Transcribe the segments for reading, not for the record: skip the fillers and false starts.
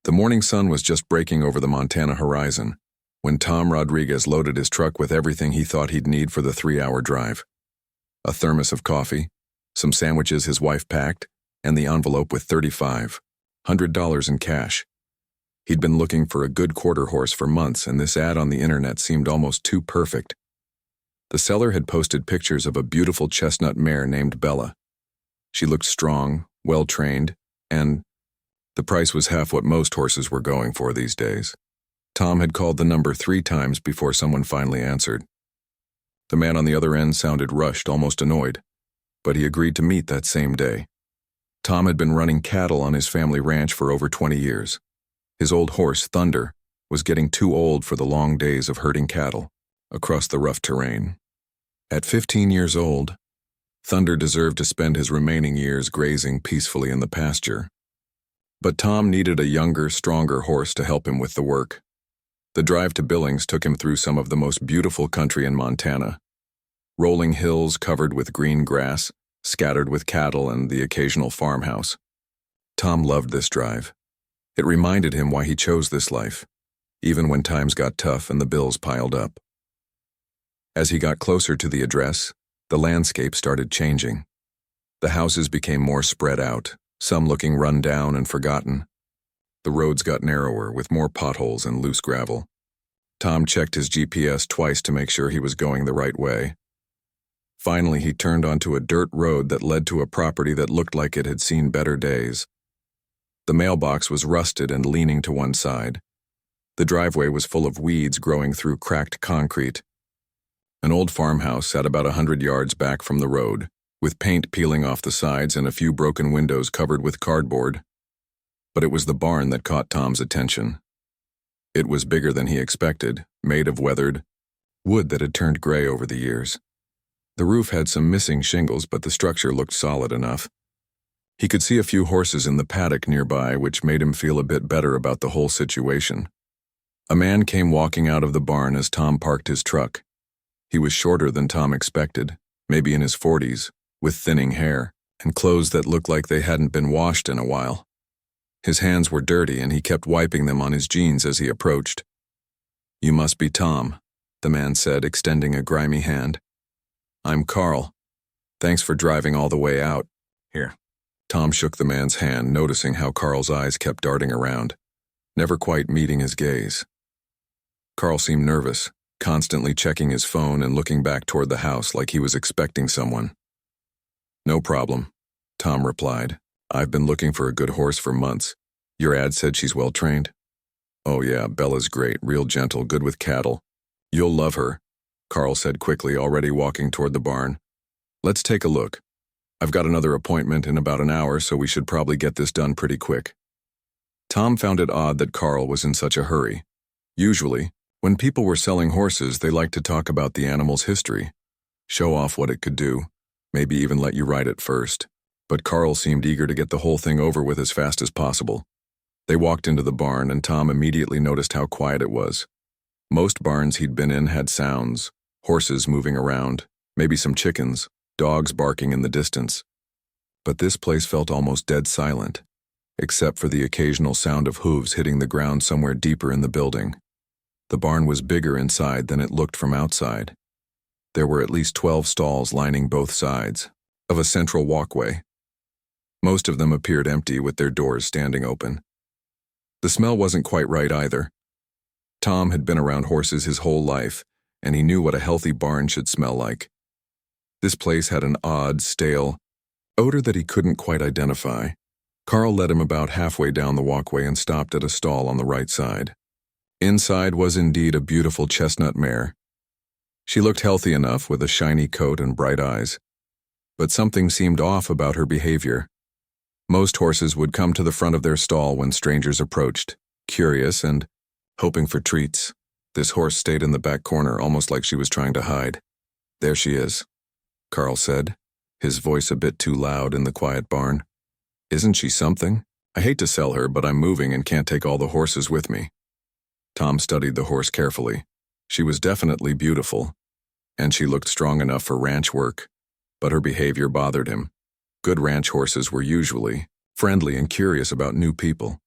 The morning sun was just breaking over the Montana horizon when Tom Rodriguez loaded his truck with everything he thought he'd need for the 3-hour drive. A thermos of coffee, some sandwiches his wife packed, and the envelope with $3,500 in cash. He'd been looking for a good quarter horse for months, and this ad on the internet seemed almost too perfect. The seller had posted pictures of a beautiful chestnut mare named Bella. She looked strong, well-trained, and the price was half what most horses were going for these days. Tom had called the number 3 times before someone finally answered. The man on the other end sounded rushed, almost annoyed, but he agreed to meet that same day. Tom had been running cattle on his family ranch for over 20 years. His old horse, Thunder, was getting too old for the long days of herding cattle across the rough terrain. At 15 years old, Thunder deserved to spend his remaining years grazing peacefully in the pasture. But Tom needed a younger, stronger horse to help him with the work. The drive to Billings took him through some of the most beautiful country in Montana. Rolling hills covered with green grass, scattered with cattle and the occasional farmhouse. Tom loved this drive. It reminded him why he chose this life, even when times got tough and the bills piled up. As he got closer to the address, the landscape started changing. The houses became more spread out, some looking run down and forgotten. The roads got narrower with more potholes and loose gravel. Tom checked his GPS twice to make sure he was going the right way. Finally, he turned onto a dirt road that led to a property that looked like it had seen better days. The mailbox was rusted and leaning to one side. The driveway was full of weeds growing through cracked concrete. An old farmhouse sat about 100 yards back from the road, with paint peeling off the sides and a few broken windows covered with cardboard. But it was the barn that caught Tom's attention. It was bigger than he expected, made of weathered wood that had turned gray over the years. The roof had some missing shingles, but the structure looked solid enough. He could see a few horses in the paddock nearby, which made him feel a bit better about the whole situation. A man came walking out of the barn as Tom parked his truck. He was shorter than Tom expected, maybe in his 40s, with thinning hair, and clothes that looked like they hadn't been washed in a while. His hands were dirty, and he kept wiping them on his jeans as he approached. "You must be Tom," the man said, extending a grimy hand. "I'm Carl. Thanks for driving all the way out. Here." Tom shook the man's hand, noticing how Carl's eyes kept darting around, never quite meeting his gaze. Carl seemed nervous, constantly checking his phone and looking back toward the house like he was expecting someone. "No problem," Tom replied. "I've been looking for a good horse for months. Your ad said she's well-trained?" "Oh yeah, Bella's great, real gentle, good with cattle. You'll love her," Carl said quickly, already walking toward the barn. "Let's take a look. I've got another appointment in about an hour, so we should probably get this done pretty quick." Tom found it odd that Carl was in such a hurry. Usually, when people were selling horses, they liked to talk about the animal's history, show off what it could do, maybe even let you ride it first. But Carl seemed eager to get the whole thing over with as fast as possible. They walked into the barn, and Tom immediately noticed how quiet it was. Most barns he'd been in had sounds, horses moving around, maybe some chickens, dogs barking in the distance. But this place felt almost dead silent, except for the occasional sound of hooves hitting the ground somewhere deeper in the building. The barn was bigger inside than it looked from outside. There were at least 12 stalls lining both sides of a central walkway. Most of them appeared empty, with their doors standing open. The smell wasn't quite right either. Tom had been around horses his whole life, and he knew what a healthy barn should smell like. This place had an odd, stale odor that he couldn't quite identify. Carl led him about halfway down the walkway and stopped at a stall on the right side. Inside was indeed a beautiful chestnut mare. She looked healthy enough, with a shiny coat and bright eyes. But something seemed off about her behavior. Most horses would come to the front of their stall when strangers approached, curious and hoping for treats. This horse stayed in the back corner, almost like she was trying to hide. "There she is," Carl said, his voice a bit too loud in the quiet barn. "Isn't she something? I hate to sell her, but I'm moving and can't take all the horses with me." Tom studied the horse carefully. She was definitely beautiful, and she looked strong enough for ranch work, but her behavior bothered him. Good ranch horses were usually friendly and curious about new people.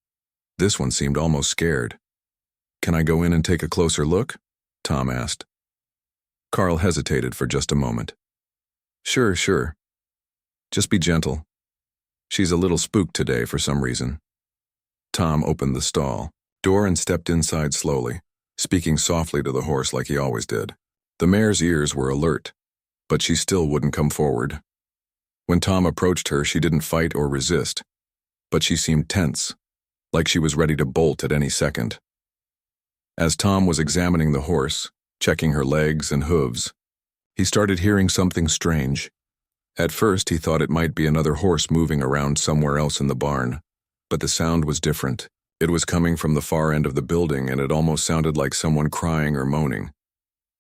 This one seemed almost scared. "Can I go in and take a closer look?" Tom asked. Carl hesitated for just a moment. Sure, sure. Just be gentle. She's a little spooked today for some reason." Tom opened the stall door and stepped inside slowly, speaking softly to the horse like he always did. The mare's ears were alert, but she still wouldn't come forward. When Tom approached her, she didn't fight or resist, but she seemed tense, like she was ready to bolt at any second. As Tom was examining the horse, checking her legs and hooves, he started hearing something strange. At first, he thought it might be another horse moving around somewhere else in the barn, but the sound was different. It was coming from the far end of the building, and it almost sounded like someone crying or moaning.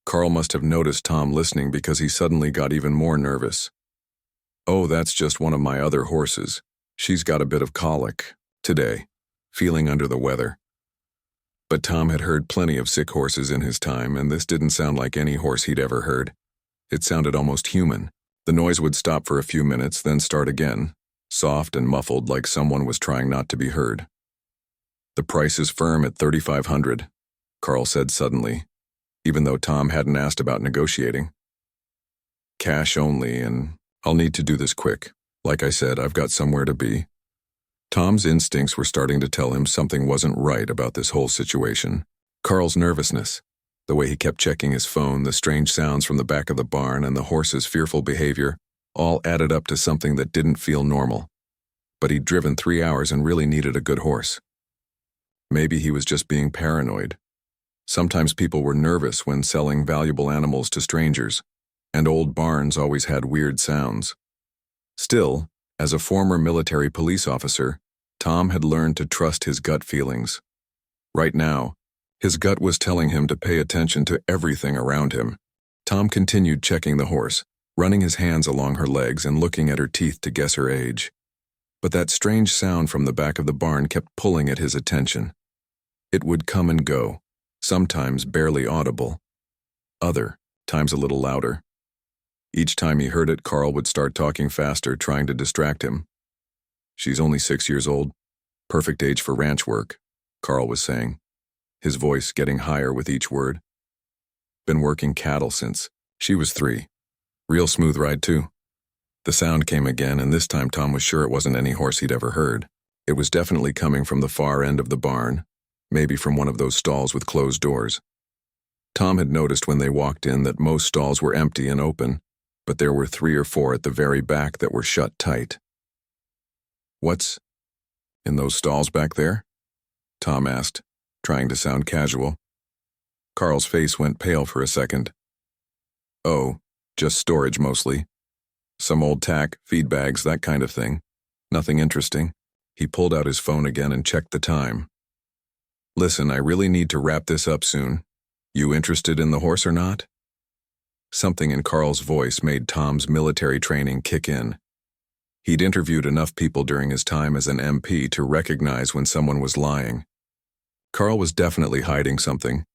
Carl must have noticed Tom listening because he suddenly got even more nervous. "Oh, that's just one of my other horses. She's got a bit of colic today, feeling under the weather." But Tom had heard plenty of sick horses in his time, and this didn't sound like any horse he'd ever heard. It sounded almost human. The noise would stop for a few minutes, then start again, soft and muffled like someone was trying not to be heard. "The price is firm at $3,500, Carl said suddenly, even though Tom hadn't asked about negotiating. "Cash only, and I'll need to do this quick. Like I said, I've got somewhere to be." Tom's instincts were starting to tell him something wasn't right about this whole situation. Carl's nervousness, the way he kept checking his phone, the strange sounds from the back of the barn, and the horse's fearful behavior all added up to something that didn't feel normal. But he'd driven 3 hours and really needed a good horse. Maybe he was just being paranoid. Sometimes people were nervous when selling valuable animals to strangers, and old barns always had weird sounds. Still, as a former military police officer, Tom had learned to trust his gut feelings. Right now, his gut was telling him to pay attention to everything around him. Tom continued checking the horse, running his hands along her legs and looking at her teeth to guess her age. But that strange sound from the back of the barn kept pulling at his attention. It would come and go, sometimes barely audible, other times a little louder. Each time he heard it, Carl would start talking faster, trying to distract him. "She's only 6 years old, perfect age for ranch work," Carl was saying, his voice getting higher with each word. "Been working cattle since she was 3. Real smooth ride, too." The sound came again, and this time Tom was sure it wasn't any horse he'd ever heard. It was definitely coming from the far end of the barn, maybe from one of those stalls with closed doors. Tom had noticed when they walked in that most stalls were empty and open, but there were 3 or 4 at the very back that were shut tight. "What's in those stalls back there?" Tom asked, trying to sound casual. Carl's face went pale for a second. "Oh, just storage mostly. Some old tack, feed bags, that kind of thing. Nothing interesting." He pulled out his phone again and checked the time. "Listen, I really need to wrap this up soon. You interested in the horse or not?" Something in Carl's voice made Tom's military training kick in. He'd interviewed enough people during his time as an MP to recognize when someone was lying. Carl was definitely hiding something,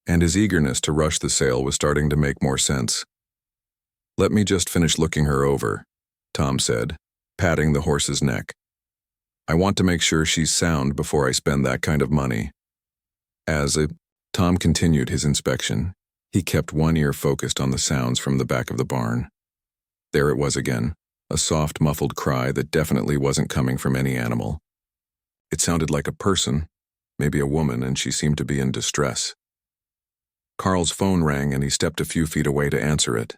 and his eagerness to rush the sale was starting to make more sense. "Let me just finish looking her over," Tom said, patting the horse's neck. "I want to make sure she's sound before I spend that kind of money." Tom continued his inspection. He kept one ear focused on the sounds from the back of the barn. There it was again, a soft, muffled cry that definitely wasn't coming from any animal. It sounded like a person, maybe a woman, and she seemed to be in distress. Carl's phone rang and he stepped a few feet away to answer it.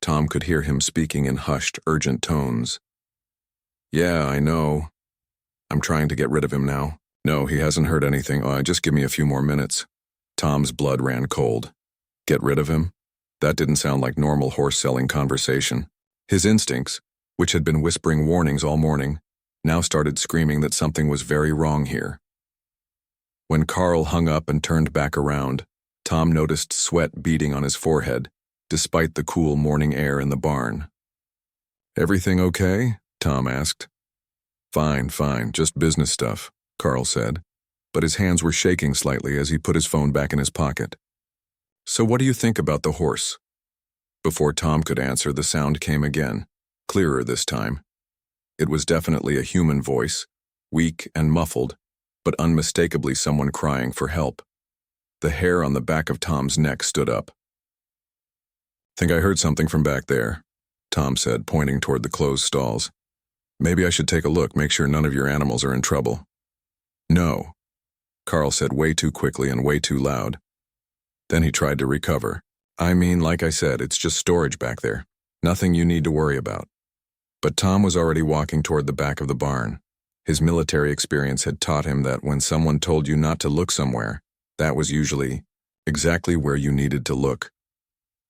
Tom could hear him speaking in hushed, urgent tones. "Yeah, I know. I'm trying to get rid of him now. No, he hasn't heard anything. Just give me a few more minutes." Tom's blood ran cold. Get rid of him? That didn't sound like normal horse-selling conversation. His instincts, which had been whispering warnings all morning, now started screaming that something was very wrong here. When Carl hung up and turned back around, Tom noticed sweat beading on his forehead, despite the cool morning air in the barn. "Everything okay?" Tom asked. Fine, just business stuff," Carl said, but his hands were shaking slightly as he put his phone back in his pocket. "So what do you think about the horse?" Before Tom could answer, the sound came again, clearer this time. It was definitely a human voice, weak and muffled, but unmistakably someone crying for help. The hair on the back of Tom's neck stood up. "Think I heard something from back there," Tom said, pointing toward the closed stalls. "Maybe I should take a look, make sure none of your animals are in trouble." "No," Carl said way too quickly and way too loud. Then he tried to recover. "I mean, like I said, it's just storage back there. Nothing you need to worry about." But Tom was already walking toward the back of the barn. His military experience had taught him that when someone told you not to look somewhere, that was usually exactly where you needed to look.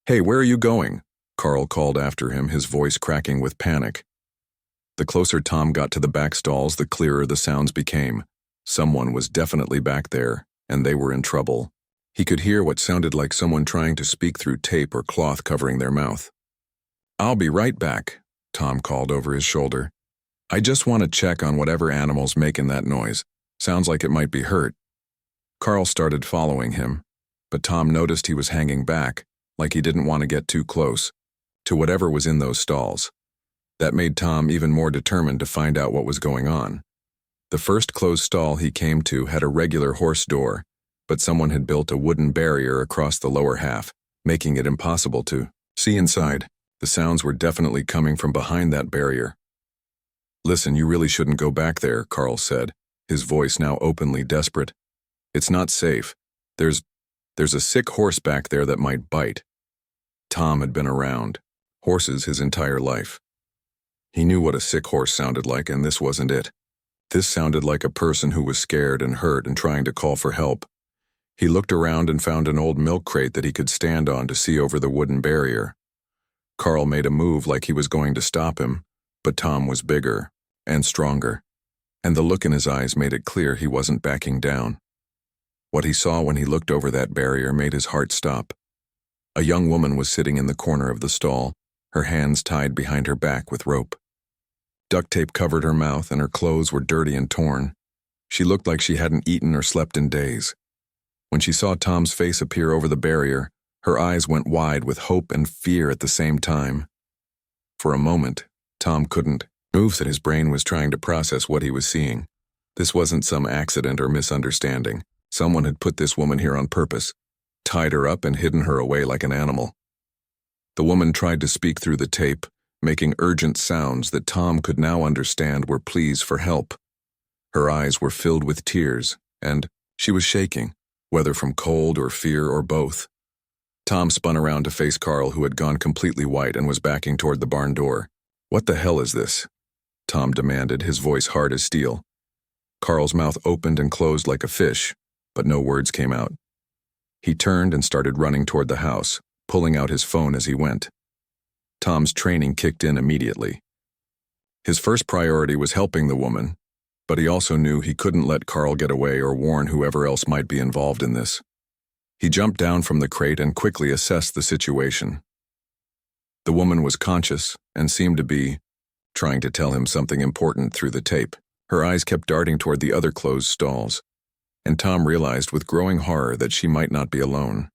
"Hey, where are you going?" Carl called after him, his voice cracking with panic. The closer Tom got to the back stalls, the clearer the sounds became. Someone was definitely back there, and they were in trouble. He could hear what sounded like someone trying to speak through tape or cloth covering their mouth. "I'll be right back," Tom called over his shoulder. "I just want to check on whatever animal's making that noise. Sounds like it might be hurt." Carl started following him, but Tom noticed he was hanging back, like he didn't want to get too close to whatever was in those stalls. That made Tom even more determined to find out what was going on. The first closed stall he came to had a regular horse door, but someone had built a wooden barrier across the lower half, making it impossible to see inside. The sounds were definitely coming from behind that barrier. "Listen, you really shouldn't go back there," Carl said, his voice now openly desperate. "It's not safe. There's a sick horse back there that might bite." Tom had been around horses his entire life. He knew what a sick horse sounded like, and this wasn't it. This sounded like a person who was scared and hurt and trying to call for help. He looked around and found an old milk crate that he could stand on to see over the wooden barrier. Carl made a move like he was going to stop him, but Tom was bigger and stronger, and the look in his eyes made it clear he wasn't backing down. What he saw when he looked over that barrier made his heart stop. A young woman was sitting in the corner of the stall, her hands tied behind her back with rope. Duct tape covered her mouth and her clothes were dirty and torn. She looked like she hadn't eaten or slept in days. When she saw Tom's face appear over the barrier, her eyes went wide with hope and fear at the same time. For a moment, Tom couldn't move, that his brain was trying to process what he was seeing. This wasn't some accident or misunderstanding. Someone had put this woman here on purpose, tied her up and hidden her away like an animal. The woman tried to speak through the tape, making urgent sounds that Tom could now understand were pleas for help. Her eyes were filled with tears, and she was shaking, whether from cold or fear or both. Tom spun around to face Carl, who had gone completely white and was backing toward the barn door. "What the hell is this?" Tom demanded, his voice hard as steel. Carl's mouth opened and closed like a fish, but no words came out. He turned and started running toward the house, pulling out his phone as he went. Tom's training kicked in immediately. His first priority was helping the woman, but he also knew he couldn't let Carl get away or warn whoever else might be involved in this. He jumped down from the crate and quickly assessed the situation. The woman was conscious and seemed to be trying to tell him something important through the tape. Her eyes kept darting toward the other closed stalls, and Tom realized with growing horror that she might not be alone.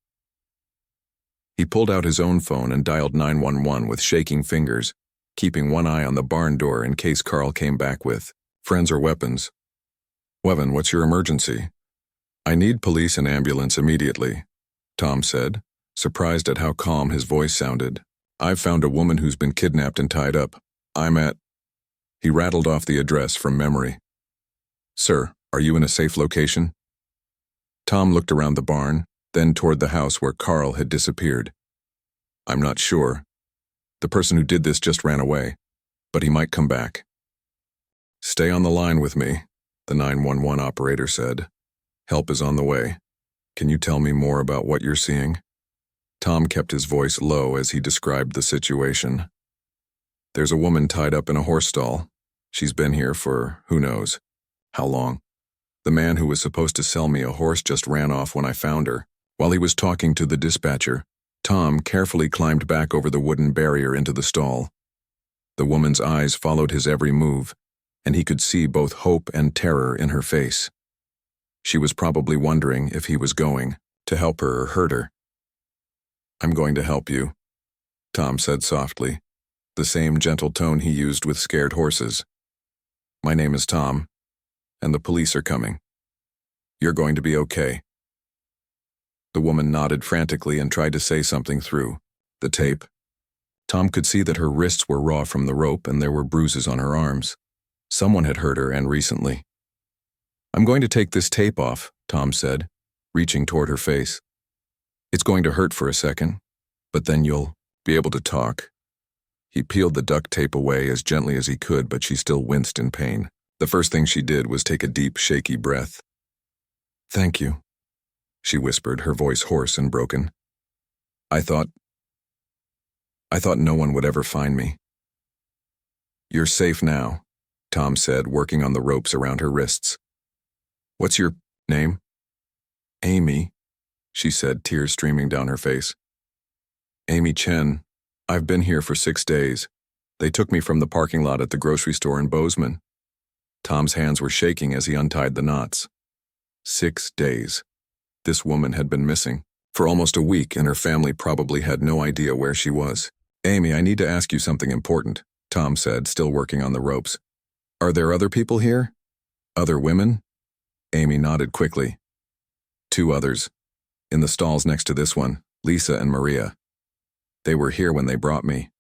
He pulled out his own phone and dialed 911 with shaking fingers, keeping one eye on the barn door in case Carl came back with friends or weapons. "Wevan, what's your emergency?" "I need police and ambulance immediately," Tom said, surprised at how calm his voice sounded. "I've found a woman who's been kidnapped and tied up. I'm at..." He rattled off the address from memory. "Sir, are you in a safe location?" Tom looked around the barn, then toward the house where Carl had disappeared. "I'm not sure. The person who did this just ran away, but he might come back." "Stay on the line with me," the 911 operator said. "Help is on the way. Can you tell me more about what you're seeing?" Tom kept his voice low as he described the situation. "There's a woman tied up in a horse stall. She's been here for who knows how long. The man who was supposed to sell me a horse just ran off when I found her." While he was talking to the dispatcher, Tom carefully climbed back over the wooden barrier into the stall. The woman's eyes followed his every move, and he could see both hope and terror in her face. She was probably wondering if he was going to help her or hurt her. "I'm going to help you," Tom said softly, the same gentle tone he used with scared horses. "My name is Tom, and the police are coming." You're going to be okay. The woman nodded frantically and tried to say something through the tape. Tom could see that her wrists were raw from the rope and there were bruises on her arms. Someone had hurt her, and recently. I'm going to take this tape off, Tom said, reaching toward her face. It's going to hurt for a second, but then you'll be able to talk. He peeled the duct tape away as gently as he could, but she still winced in pain. The first thing she did was take a deep, shaky breath. Thank you, she whispered, her voice hoarse and broken. I thought no one would ever find me. You're safe now, Tom said, working on the ropes around her wrists. What's your name? Amy, she said, tears streaming down her face. Amy Chen. I've been here for 6 days. They took me from the parking lot at the grocery store in Bozeman. Tom's hands were shaking as he untied the knots. 6 days. This woman had been missing for almost a week, and her family probably had no idea where she was. Amy, I need to ask you something important, Tom said, still working on the ropes. Are there other people here? Other women? Amy nodded quickly. 2 others. In the stalls next to this one, Lisa and Maria. They were here when they brought me.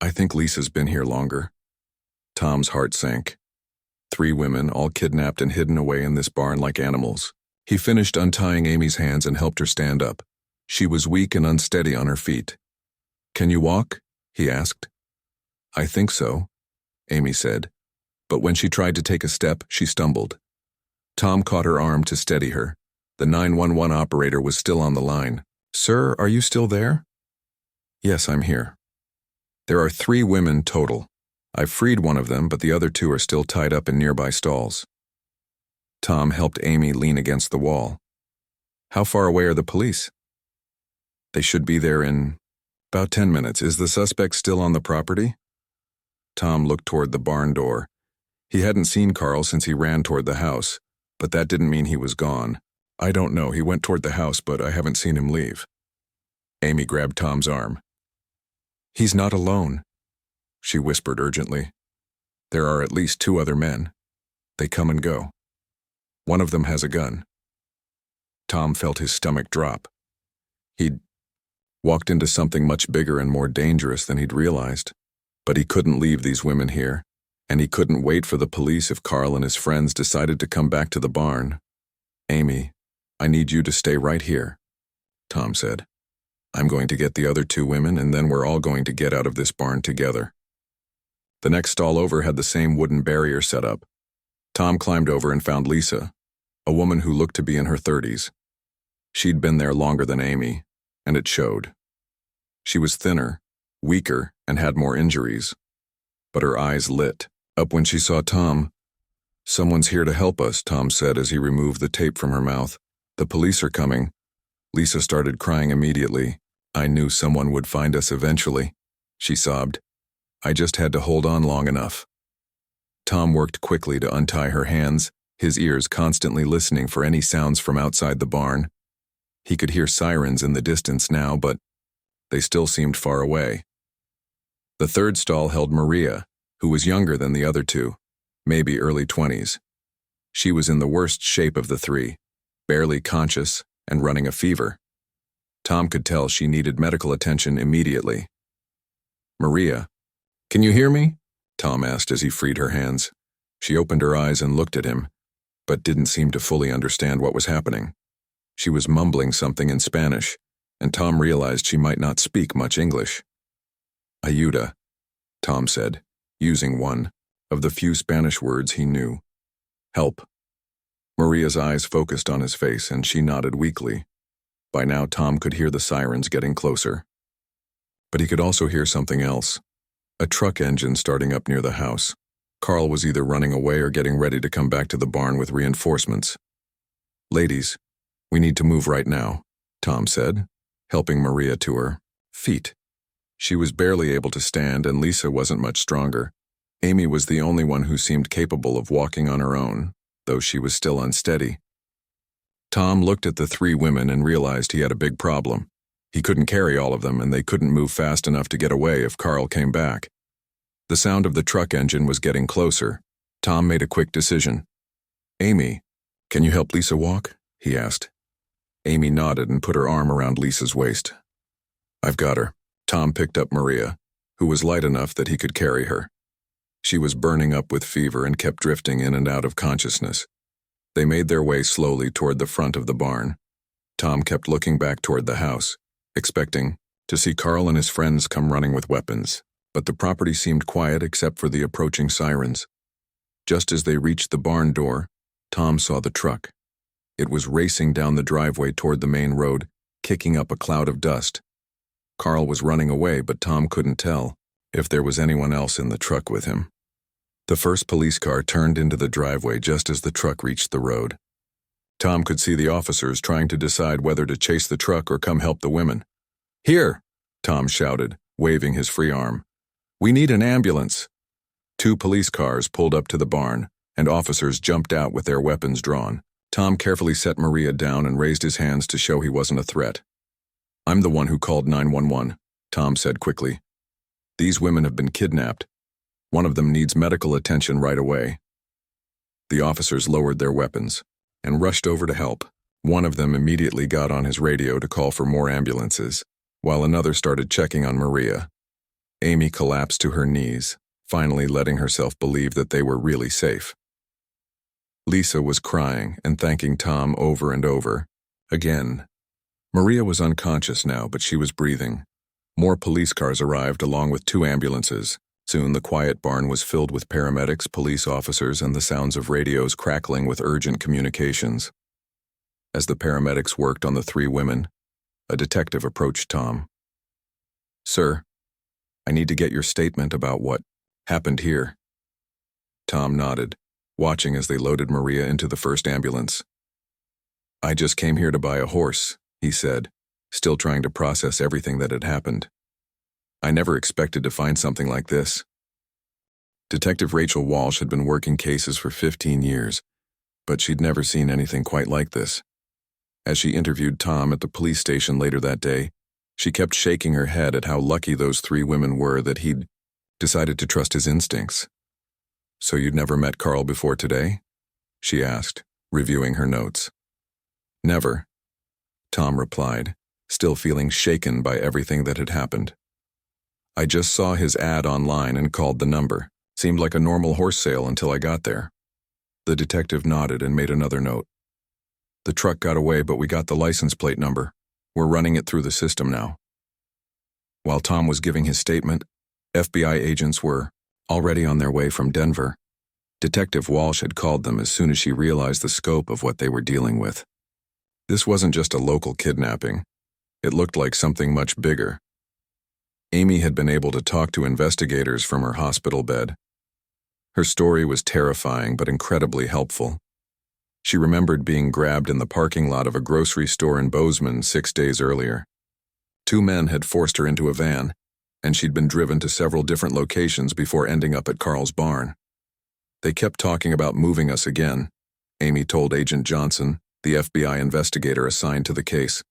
I think Lisa's been here longer. Tom's heart sank. 3 women, all kidnapped and hidden away in this barn like animals. He finished untying Amy's hands and helped her stand up. She was weak and unsteady on her feet. Can you walk? He asked. I think so, Amy said. But when she tried to take a step, she stumbled. Tom caught her arm to steady her. The 911 operator was still on the line. Sir, are you still there? Yes, I'm here. There are 3 women total. I've freed one of them, but the other 2 are still tied up in nearby stalls. Tom helped Amy lean against the wall. How far away are the police? They should be there in about 10 minutes. Is the suspect still on the property? Tom looked toward the barn door. He hadn't seen Carl since he ran toward the house, but that didn't mean he was gone. I don't know. He went toward the house, but I haven't seen him leave. Amy grabbed Tom's arm. He's not alone, she whispered urgently. There are at least 2 other men. They come and go. One of them has a gun. Tom felt his stomach drop. He'd walked into something much bigger and more dangerous than he'd realized. But he couldn't leave these women here, and he couldn't wait for the police if Carl and his friends decided to come back to the barn. Amy, I need you to stay right here, Tom said. I'm going to get the other 2 women, and then we're all going to get out of this barn together. The next stall over had the same wooden barrier set up. Tom climbed over and found Lisa, a woman who looked to be in her 30s. She'd been there longer than Amy, and it showed. She was thinner, weaker, and had more injuries. But her eyes lit up when she saw Tom. Someone's here to help us, Tom said as he removed the tape from her mouth. The police are coming. Lisa started crying immediately. I knew someone would find us eventually, she sobbed. I just had to hold on long enough. Tom worked quickly to untie her hands, his ears constantly listening for any sounds from outside the barn. He could hear sirens in the distance now, but they still seemed far away. The 3rd stall held Maria, who was younger than the other 2, maybe early 20s. She was in the worst shape of the 3, barely conscious and running a fever. Tom could tell she needed medical attention immediately. Maria, can you hear me? Tom asked as he freed her hands. She opened her eyes and looked at him, but didn't seem to fully understand what was happening. She was mumbling something in Spanish, and Tom realized she might not speak much English. Ayuda, Tom said, using one of the few Spanish words he knew. Help. Maria's eyes focused on his face, and she nodded weakly. By now, Tom could hear the sirens getting closer. But he could also hear something else. A truck engine starting up near the house. Carl was either running away or getting ready to come back to the barn with reinforcements. Ladies, we need to move right now, Tom said, helping Maria to her feet. She was barely able to stand, and Lisa wasn't much stronger. Amy was the only one who seemed capable of walking on her own, though she was still unsteady. Tom looked at the 3 women and realized he had a big problem. He couldn't carry all of them, and they couldn't move fast enough to get away if Carl came back. The sound of the truck engine was getting closer. Tom made a quick decision. Amy, "Can you help Lisa walk?" he asked. Amy nodded and put her arm around Lisa's waist. "I've got her." Tom picked up Maria, who was light enough that he could carry her. She was burning up with fever and kept drifting in and out of consciousness. They made their way slowly toward the front of the barn. Tom kept looking back toward the house, expecting to see Carl and his friends come running with weapons, but the property seemed quiet except for the approaching sirens. Just as they reached the barn door, Tom saw the truck. It was racing down the driveway toward the main road, kicking up a cloud of dust. Carl was running away, but Tom couldn't tell if there was anyone else in the truck with him. The first police car turned into the driveway just as the truck reached the road. Tom could see the officers trying to decide whether to chase the truck or come help the women. "Here!" Tom shouted, waving his free arm. "We need an ambulance." 2 police cars pulled up to the barn, and officers jumped out with their weapons drawn. Tom carefully set Maria down and raised his hands to show he wasn't a threat. "I'm the one who called 911, Tom said quickly. "These women have been kidnapped. One of them needs medical attention right away." The officers lowered their weapons and rushed over to help. One of them immediately got on his radio to call for more ambulances, while another started checking on Maria. Amy collapsed to her knees, finally letting herself believe that they were really safe. Lisa was crying and thanking Tom over and over. Again. Maria was unconscious now, but she was breathing. More police cars arrived along with 2 ambulances. Soon the quiet barn was filled with paramedics, police officers, and the sounds of radios crackling with urgent communications. As the paramedics worked on the 3 women, a detective approached Tom. "Sir, I need to get your statement about what happened here." Tom nodded, watching as they loaded Maria into the first ambulance. "I just came here to buy a horse," he said, still trying to process everything that had happened. "I never expected to find something like this." Detective Rachel Walsh had been working cases for 15 years, but she'd never seen anything quite like this. As she interviewed Tom at the police station later that day, she kept shaking her head at how lucky those 3 women were that he'd decided to trust his instincts. "So you'd never met Carl before today?" she asked, reviewing her notes. "Never," Tom replied, still feeling shaken by everything that had happened. "I just saw his ad online and called the number. Seemed like a normal horse sale until I got there." The detective nodded and made another note. "The truck got away, but we got the license plate number. We're running it through the system now." While Tom was giving his statement, FBI agents were already on their way from Denver. Detective Walsh had called them as soon as she realized the scope of what they were dealing with. This wasn't just a local kidnapping. It looked like something much bigger. Amy had been able to talk to investigators from her hospital bed. Her story was terrifying but incredibly helpful. She remembered being grabbed in the parking lot of a grocery store in Bozeman 6 days earlier. 2 men had forced her into a van, and she'd been driven to several different locations before ending up at Carl's barn. "They kept talking about moving us again," Amy told Agent Johnson, the FBI investigator assigned to the case.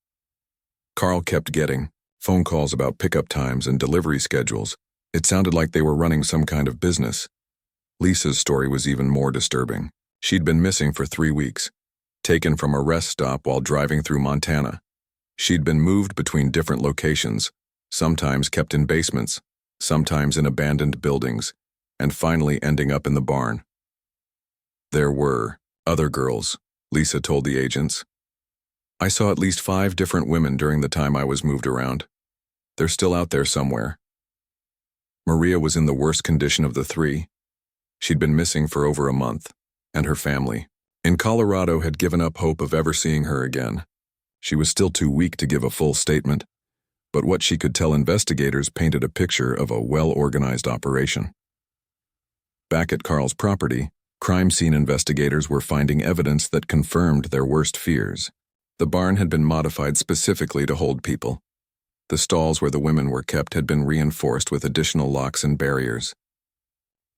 "Carl kept getting phone calls about pickup times and delivery schedules. It sounded like they were running some kind of business." Lisa's story was even more disturbing. She'd been missing for 3 weeks, taken from a rest stop while driving through Montana. She'd been moved between different locations, sometimes kept in basements, sometimes in abandoned buildings, and finally ending up in the barn. "There were other girls," Lisa told the agents. "I saw at least 5 different women during the time I was moved around. They're still out there somewhere." Maria was in the worst condition of the 3. She'd been missing for over a month, and her family in Colorado had given up hope of ever seeing her again. She was still too weak to give a full statement, but what she could tell investigators painted a picture of a well-organized operation. Back at Carl's property, crime scene investigators were finding evidence that confirmed their worst fears. The barn had been modified specifically to hold people. The stalls where the women were kept had been reinforced with additional locks and barriers.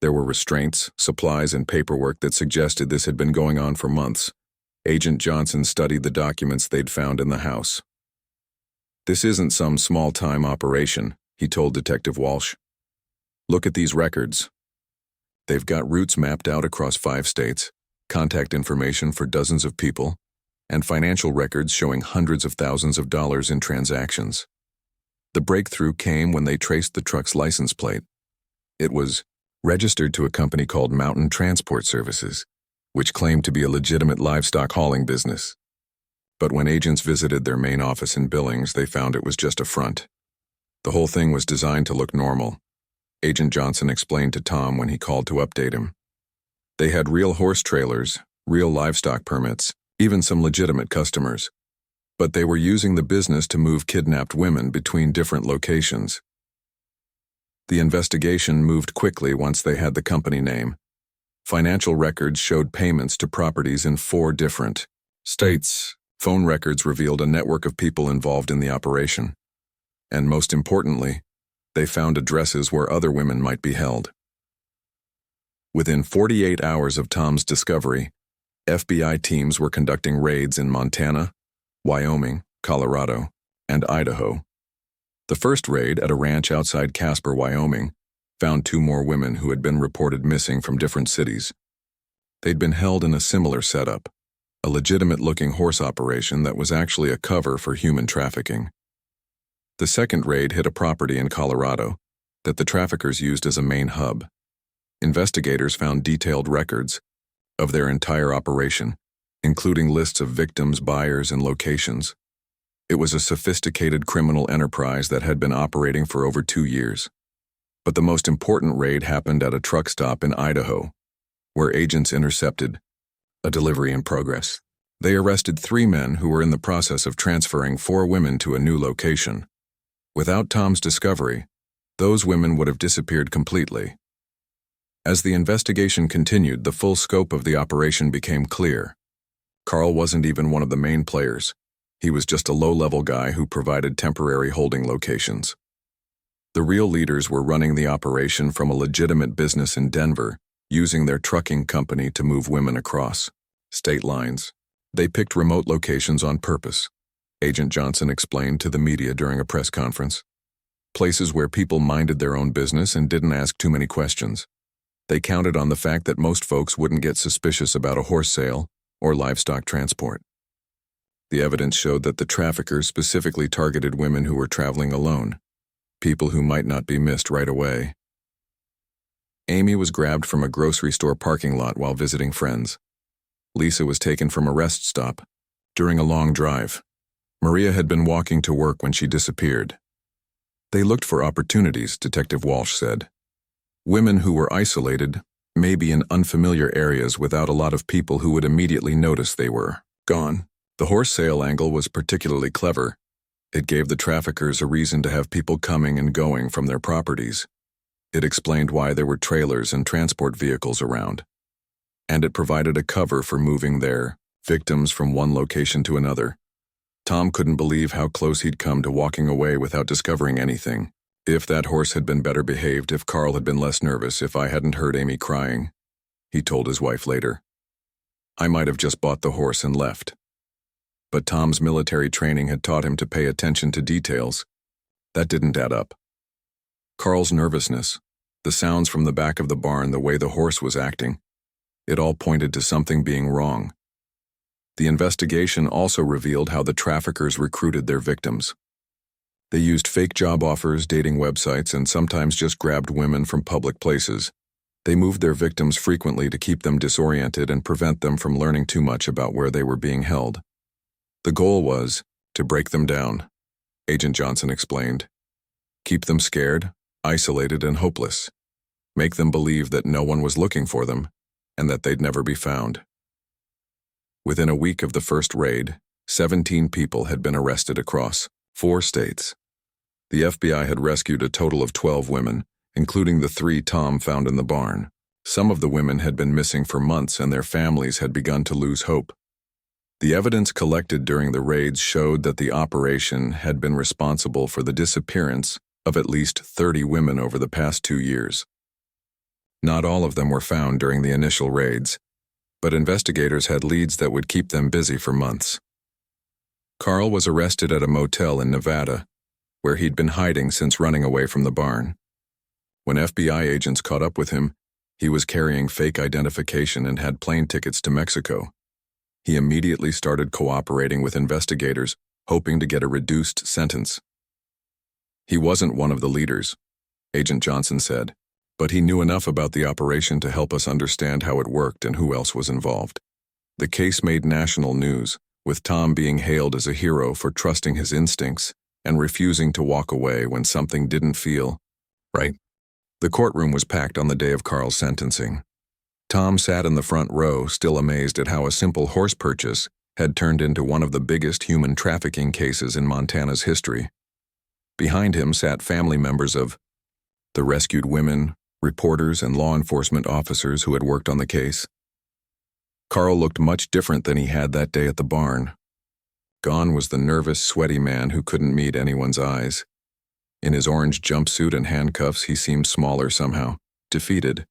There were restraints, supplies, and paperwork that suggested this had been going on for months. Agent Johnson studied the documents they'd found in the house. "This isn't some small-time operation," he told Detective Walsh. "Look at these records. They've got routes mapped out across 5 states, contact information for dozens of people, and financial records showing hundreds of thousands of dollars in transactions. The breakthrough came when they traced the truck's license plate. It was registered to a company called Mountain Transport Services, which claimed to be a legitimate livestock hauling business. But when agents visited their main office in Billings, they found it was just a front. The whole thing was designed to look normal, Agent Johnson explained to Tom when he called to update him. They had real horse trailers, real livestock permits, even some legitimate customers. But they were using the business to move kidnapped women between different locations. The investigation moved quickly once they had the company name. Financial records showed payments to properties in 4 different states. Phone records revealed a network of people involved in the operation. And most importantly, they found addresses where other women might be held. Within 48 hours of Tom's discovery, FBI teams were conducting raids in Montana, Wyoming, Colorado, and Idaho. The first raid at a ranch outside Casper, Wyoming, found 2 more women who had been reported missing from different cities. They'd been held in a similar setup, a legitimate-looking horse operation that was actually a cover for human trafficking. The second raid hit a property in Colorado that the traffickers used as a main hub. Investigators found detailed records of their entire operation, including lists of victims, buyers, and locations. It was a sophisticated criminal enterprise that had been operating for over 2 years. But the most important raid happened at a truck stop in Idaho, where agents intercepted a delivery in progress. They arrested 3 men who were in the process of transferring 4 women to a new location. Without Tom's discovery, those women would have disappeared completely. As the investigation continued, the full scope of the operation became clear. Carl wasn't even one of the main players. He was just a low-level guy who provided temporary holding locations. The real leaders were running the operation from a legitimate business in Denver, using their trucking company to move women across state lines. They picked remote locations on purpose, Agent Johnson explained to the media during a press conference. Places where people minded their own business and didn't ask too many questions. They counted on the fact that most folks wouldn't get suspicious about a horse sale or livestock transport. The evidence showed that the traffickers specifically targeted women who were traveling alone, people who might not be missed right away. Amy was grabbed from a grocery store parking lot while visiting friends. Lisa was taken from a rest stop during a long drive. Maria had been walking to work when she disappeared. They looked for opportunities, Detective Walsh said. Women who were isolated, maybe in unfamiliar areas without a lot of people who would immediately notice they were gone. The horse sale angle was particularly clever. It gave the traffickers a reason to have people coming and going from their properties. It explained why there were trailers and transport vehicles around. And it provided a cover for moving their victims from one location to another. Tom couldn't believe how close he'd come to walking away without discovering anything. If that horse had been better behaved, if Carl had been less nervous, if I hadn't heard Amy crying, he told his wife later. I might have just bought the horse and left. But Tom's military training had taught him to pay attention to details. That didn't add up. Carl's nervousness, the sounds from the back of the barn, the way the horse was acting, it all pointed to something being wrong. The investigation also revealed how the traffickers recruited their victims. They used fake job offers, dating websites, and sometimes just grabbed women from public places. They moved their victims frequently to keep them disoriented and prevent them from learning too much about where they were being held. The goal was to break them down, Agent Johnson explained. Keep them scared, isolated, and hopeless. Make them believe that no one was looking for them and that they'd never be found. Within a week of the first raid, 17 people had been arrested across 4 states. The FBI had rescued a total of 12 women, including the 3 Tom found in the barn. Some of the women had been missing for months and their families had begun to lose hope. The evidence collected during the raids showed that the operation had been responsible for the disappearance of at least 30 women over the past 2 years. Not all of them were found during the initial raids, but investigators had leads that would keep them busy for months. Carl was arrested at a motel in Nevada, where he'd been hiding since running away from the barn. When FBI agents caught up with him, He was carrying fake identification and had plane tickets to Mexico. He immediately started cooperating with investigators, hoping to get a reduced sentence. He wasn't one of the leaders, Agent Johnson said, but he knew enough about the operation to help us understand how it worked and who else was involved. The case made national news, with Tom being hailed as a hero for trusting his instincts and refusing to walk away when something didn't feel right. The courtroom was packed on the day of Carl's sentencing. Tom sat in the front row, still amazed at how a simple horse purchase had turned into one of the biggest human trafficking cases in Montana's history. Behind him sat family members of the rescued women, reporters, and law enforcement officers who had worked on the case. Carl looked much different than he had that day at the barn. Gone was the nervous, sweaty man who couldn't meet anyone's eyes. In his orange jumpsuit and handcuffs, he seemed smaller somehow, defeated.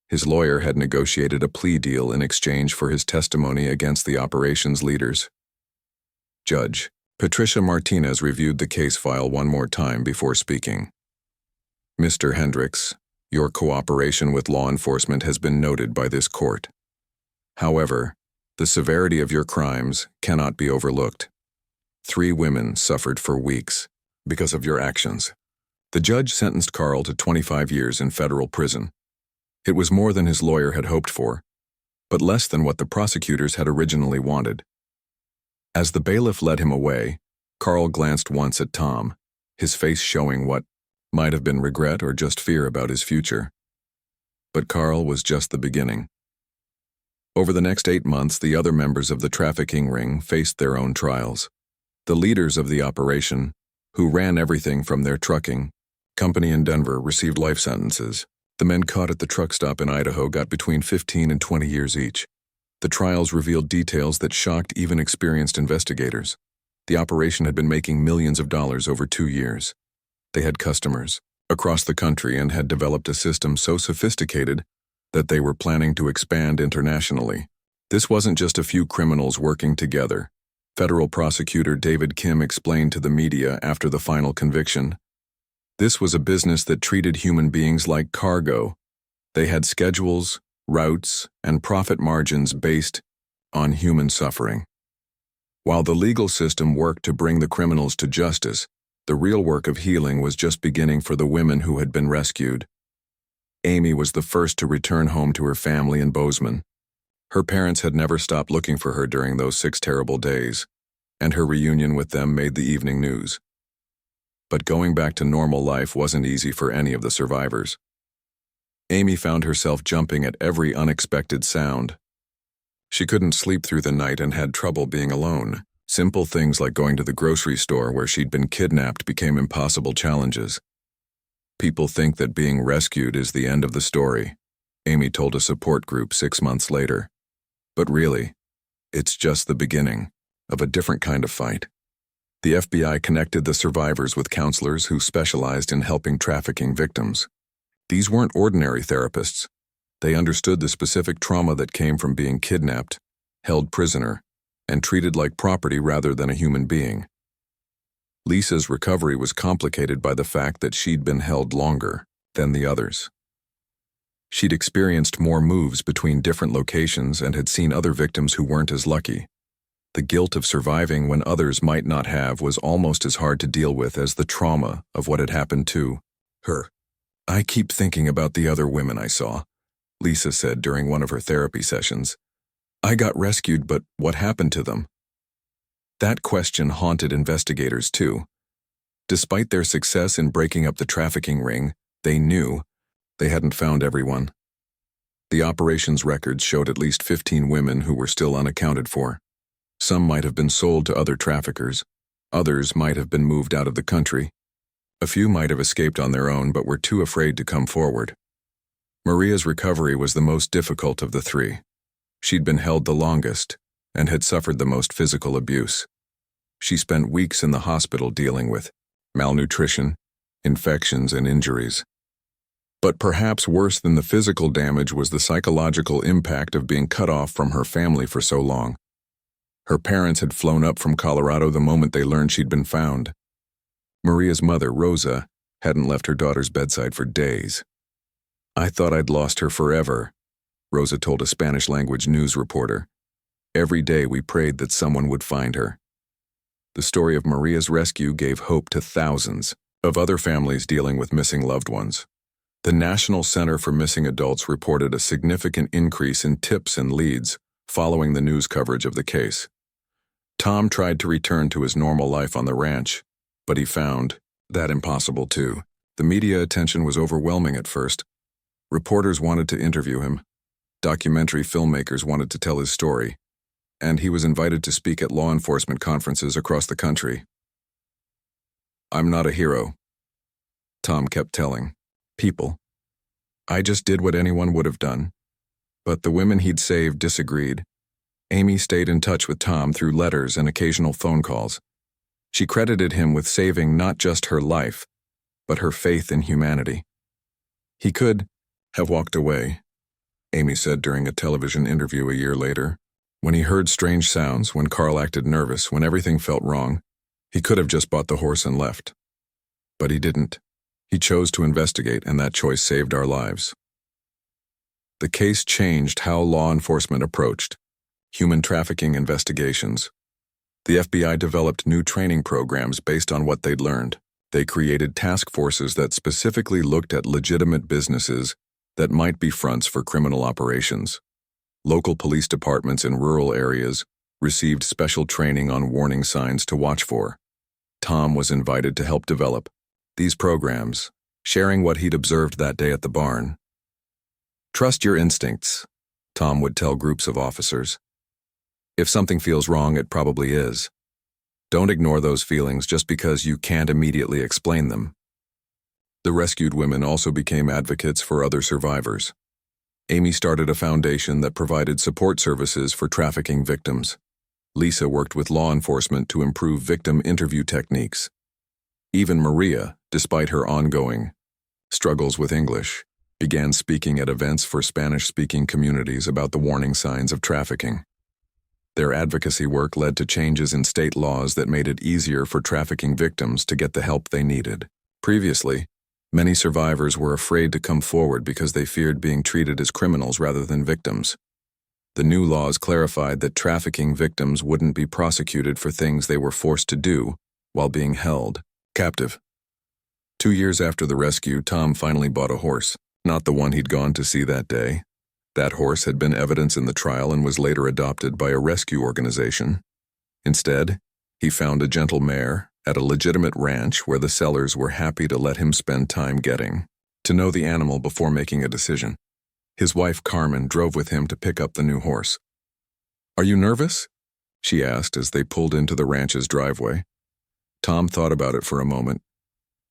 His lawyer had negotiated a plea deal in exchange for his testimony against the operation's leaders. Judge Patricia Martinez reviewed the case file one more time before speaking. Mr. Hendricks, your cooperation with law enforcement has been noted by this court. However, the severity of your crimes cannot be overlooked. 3 women suffered for weeks because of your actions. The judge sentenced Carl to 25 years in federal prison. It was more than his lawyer had hoped for, but less than what the prosecutors had originally wanted. As the bailiff led him away, Carl glanced once at Tom, his face showing what might have been regret or just fear about his future. But Carl was just the beginning. Over the next 8 months, the other members of the trafficking ring faced their own trials. The leaders of the operation, who ran everything from their trucking company in Denver, received life sentences. The men caught at the truck stop in Idaho got between 15 and 20 years each. The trials revealed details that shocked even experienced investigators. The operation had been making millions of dollars over 2 years. They had customers across the country and had developed a system so sophisticated that they were planning to expand internationally. This wasn't just a few criminals working together. Federal prosecutor David Kim explained to the media after the final conviction. This was a business that treated human beings like cargo. They had schedules, routes, and profit margins based on human suffering. While the legal system worked to bring the criminals to justice, the real work of healing was just beginning for the women who had been rescued. Amy was the first to return home to her family in Bozeman. Her parents had never stopped looking for her during those 6 terrible days, and her reunion with them made the evening news. But going back to normal life wasn't easy for any of the survivors. Amy found herself jumping at every unexpected sound. She couldn't sleep through the night and had trouble being alone. Simple things like going to the grocery store where she'd been kidnapped became impossible challenges. People think that being rescued is the end of the story, Amy told a support group 6 months later. But really, it's just the beginning of a different kind of fight. The FBI connected the survivors with counselors who specialized in helping trafficking victims. These weren't ordinary therapists. They understood the specific trauma that came from being kidnapped, held prisoner, and treated like property rather than a human being. Lisa's recovery was complicated by the fact that she'd been held longer than the others. She'd experienced more moves between different locations and had seen other victims who weren't as lucky. The guilt of surviving when others might not have was almost as hard to deal with as the trauma of what had happened to her. I keep thinking about the other women I saw, Lisa said during one of her therapy sessions. I got rescued, but what happened to them? That question haunted investigators too. Despite their success in breaking up the trafficking ring, they knew they hadn't found everyone. The operations records showed at least 15 women who were still unaccounted for. Some might have been sold to other traffickers. Others might have been moved out of the country. A few might have escaped on their own but were too afraid to come forward. Maria's recovery was the most difficult of the 3. She'd been held the longest and had suffered the most physical abuse. She spent weeks in the hospital dealing with malnutrition, infections, and injuries. But perhaps worse than the physical damage was the psychological impact of being cut off from her family for so long. Her parents had flown up from Colorado the moment they learned she'd been found. Maria's mother, Rosa, hadn't left her daughter's bedside for days. "I thought I'd lost her forever," Rosa told a Spanish-language news reporter. "Every day we prayed that someone would find her." The story of Maria's rescue gave hope to thousands of other families dealing with missing loved ones. The National Center for Missing Adults reported a significant increase in tips and leads following the news coverage of the case. Tom tried to return to his normal life on the ranch, but he found that impossible too. The media attention was overwhelming at first. Reporters wanted to interview him. Documentary filmmakers wanted to tell his story, and he was invited to speak at law enforcement conferences across the country. "I'm not a hero," Tom kept telling people. "I just did what anyone would have done." But the women he'd saved disagreed. Amy stayed in touch with Tom through letters and occasional phone calls. She credited him with saving not just her life, but her faith in humanity. "He could have walked away," Amy said during a television interview a year later. "When he heard strange sounds, when Carl acted nervous, when everything felt wrong, he could have just bought the horse and left. But he didn't. He chose to investigate, and that choice saved our lives." The case changed how law enforcement approached human trafficking investigations. The FBI developed new training programs based on what they'd learned. They created task forces that specifically looked at legitimate businesses that might be fronts for criminal operations. Local police departments in rural areas received special training on warning signs to watch for. Tom was invited to help develop these programs, sharing what he'd observed that day at the barn. "Trust your instincts," Tom would tell groups of officers. "If something feels wrong, it probably is. Don't ignore those feelings just because you can't immediately explain them." The rescued women also became advocates for other survivors. Amy started a foundation that provided support services for trafficking victims. Lisa worked with law enforcement to improve victim interview techniques. Even Maria, despite her ongoing struggles with English, began speaking at events for Spanish-speaking communities about the warning signs of trafficking. Their advocacy work led to changes in state laws that made it easier for trafficking victims to get the help they needed. Previously, many survivors were afraid to come forward because they feared being treated as criminals rather than victims. The new laws clarified that trafficking victims wouldn't be prosecuted for things they were forced to do while being held captive. 2 years after the rescue, Tom finally bought a horse, not the one he'd gone to see that day. That horse had been evidence in the trial and was later adopted by a rescue organization. Instead, he found a gentle mare at a legitimate ranch where the sellers were happy to let him spend time getting to know the animal before making a decision. His wife Carmen drove with him to pick up the new horse. "Are you nervous?" she asked as they pulled into the ranch's driveway. Tom thought about it for a moment.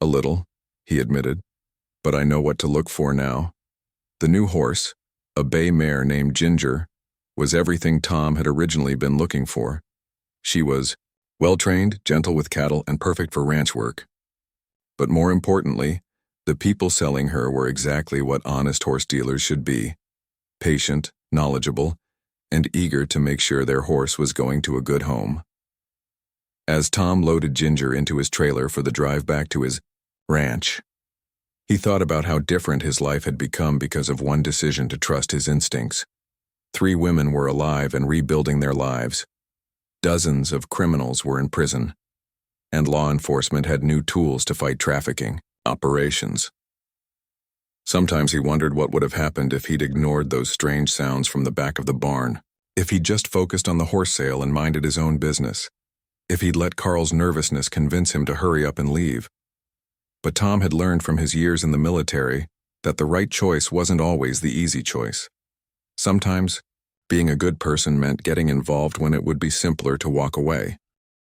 "A little," he admitted, "but I know what to look for now." The new horse, a bay mare named Ginger, was everything Tom had originally been looking for. She was well-trained, gentle with cattle, and perfect for ranch work. But more importantly, the people selling her were exactly what honest horse dealers should be: patient, knowledgeable, and eager to make sure their horse was going to a good home. As Tom loaded Ginger into his trailer for the drive back to his ranch, he thought about how different his life had become because of one decision to trust his instincts. 3 women were alive and rebuilding their lives. Dozens of criminals were in prison, and law enforcement had new tools to fight trafficking operations. Sometimes he wondered what would have happened if he'd ignored those strange sounds from the back of the barn, if he'd just focused on the horse sale and minded his own business, if he'd let Carl's nervousness convince him to hurry up and leave. But Tom had learned from his years in the military that the right choice wasn't always the easy choice. Sometimes, being a good person meant getting involved when it would be simpler to walk away.